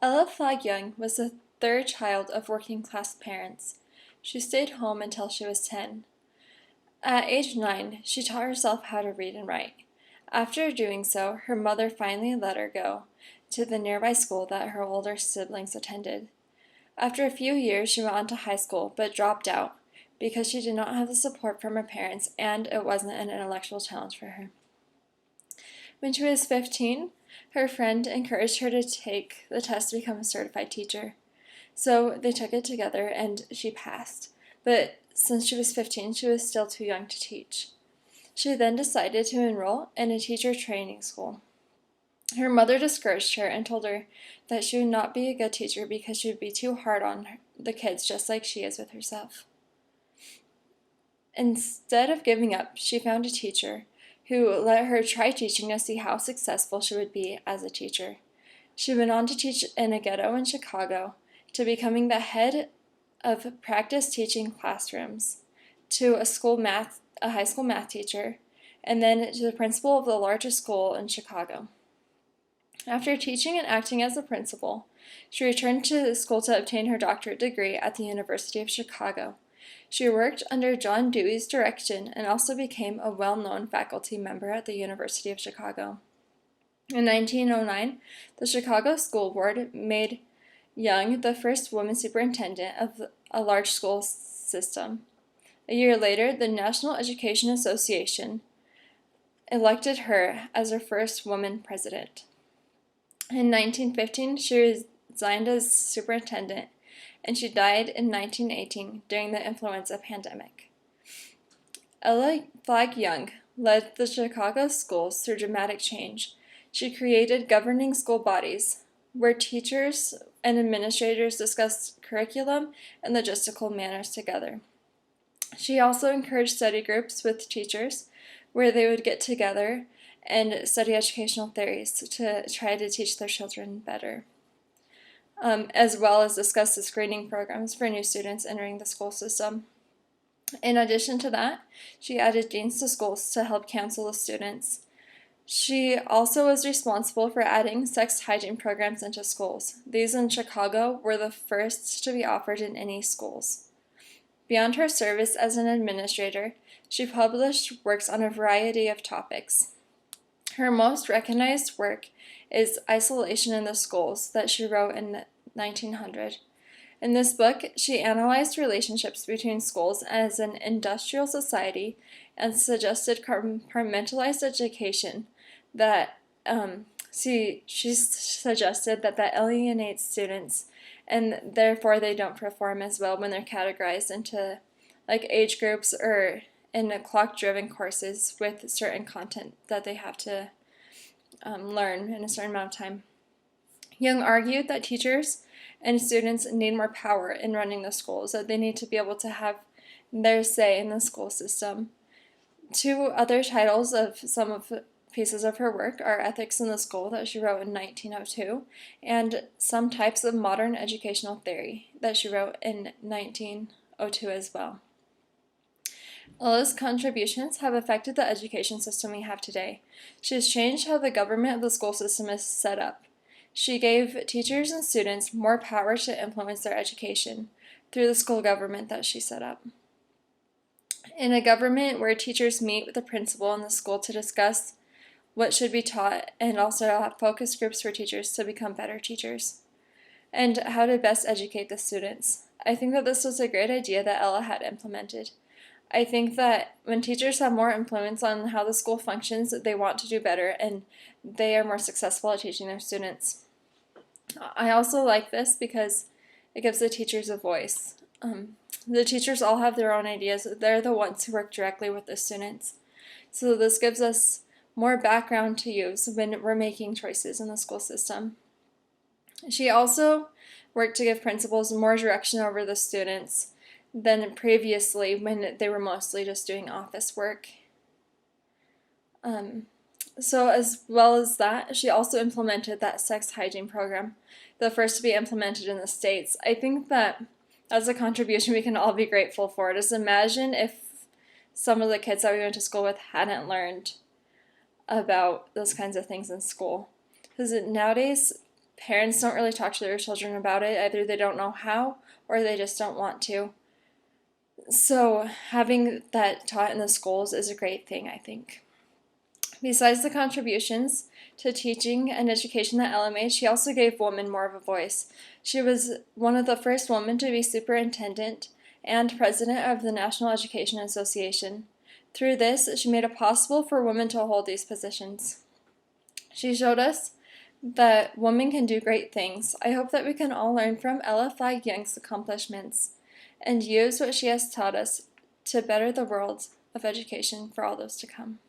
Ella Flagg Young was the third child of working-class parents. She stayed home until she was 10. At age 9, she taught herself how to read and write. After doing so, her mother finally let her go to the nearby school that her older siblings attended. After a few years, she went on to high school, but dropped out because she did not have the support from her parents and it wasn't an intellectual challenge for her. When she was 15, her friend encouraged her to take the test to become a certified teacher. So they took it together and she passed. But since she was 15, she was still too young to teach. She then decided to enroll in a teacher training school. Her mother discouraged her and told her that she would not be a good teacher because she would be too hard on the kids, just like she is with herself. Instead of giving up, she found a teacher who let her try teaching to see how successful she would be as a teacher. She went on to teach in a ghetto in Chicago, to becoming the head of practice teaching classrooms, to a high school math teacher, and then to the principal of the largest school in Chicago. After teaching and acting as a principal, she returned to the school to obtain her doctorate degree at the University of Chicago. She worked under John Dewey's direction and also became a well-known faculty member at the University of Chicago. In 1909, the Chicago School Board made Young the first woman superintendent of a large school system. A year later, the National Education Association elected her as her first woman president. In 1915, she resigned as superintendent, and she died in 1918 during the influenza pandemic. Ella Flagg Young led the Chicago schools through dramatic change. She created governing school bodies, where teachers and administrators discussed curriculum and logistical matters together. She also encouraged study groups with teachers, where they would get together and study educational theories to try to teach their children better, as well as discuss the screening programs for new students entering the school system. In addition to that, she added deans to schools to help counsel the students. She also was responsible for adding sex hygiene programs into schools. These in Chicago were the first to be offered in any schools. Beyond her service as an administrator, she published works on a variety of topics. Her most recognized work is Isolation in the Schools that she wrote in 1900. In this book, she analyzed relationships between schools as an industrial society and suggested compartmentalized education that she suggested that alienates students and therefore they don't perform as well when they're categorized into like age groups or in clock-driven courses with certain content that they have to learn in a certain amount of time. Young argued that teachers and students need more power in running the schools, that they need to be able to have their say in the school system. Two other titles of some of the pieces of her work are Ethics in the School that she wrote in 1902 and Some Types of Modern Educational Theory that she wrote in 1902 as well. Ella's contributions have affected the education system we have today. She has changed how the government of the school system is set up. She gave teachers and students more power to influence their education through the school government that she set up. In a government where teachers meet with the principal in the school to discuss what should be taught and also have focus groups for teachers to become better teachers, and how to best educate the students. I think that this was a great idea that Ella had implemented. I think that when teachers have more influence on how the school functions, they want to do better and they are more successful at teaching their students. I also like this because it gives the teachers a voice. The teachers all have their own ideas. They're the ones who work directly with the students. So this gives us more background to use when we're making choices in the school system. She also worked to give principals more direction over the students than previously when they were mostly just doing office work. So as well as that, she also implemented that sex hygiene program, the first to be implemented in the States. I think that as a contribution we can all be grateful for. Just imagine if some of the kids that we went to school with hadn't learned about those kinds of things in school. Because nowadays, parents don't really talk to their children about it. Either they don't know how or they just don't want to. So having that taught in the schools is a great thing, I think. Besides the contributions to teaching and education that Ella made, she also gave women more of a voice. She was one of the first women to be superintendent and president of the National Education Association. Through this, she made it possible for women to hold these positions. She showed us that women can do great things. I hope that we can all learn from Ella Flagg Young's accomplishments and use what she has taught us to better the world of education for all those to come.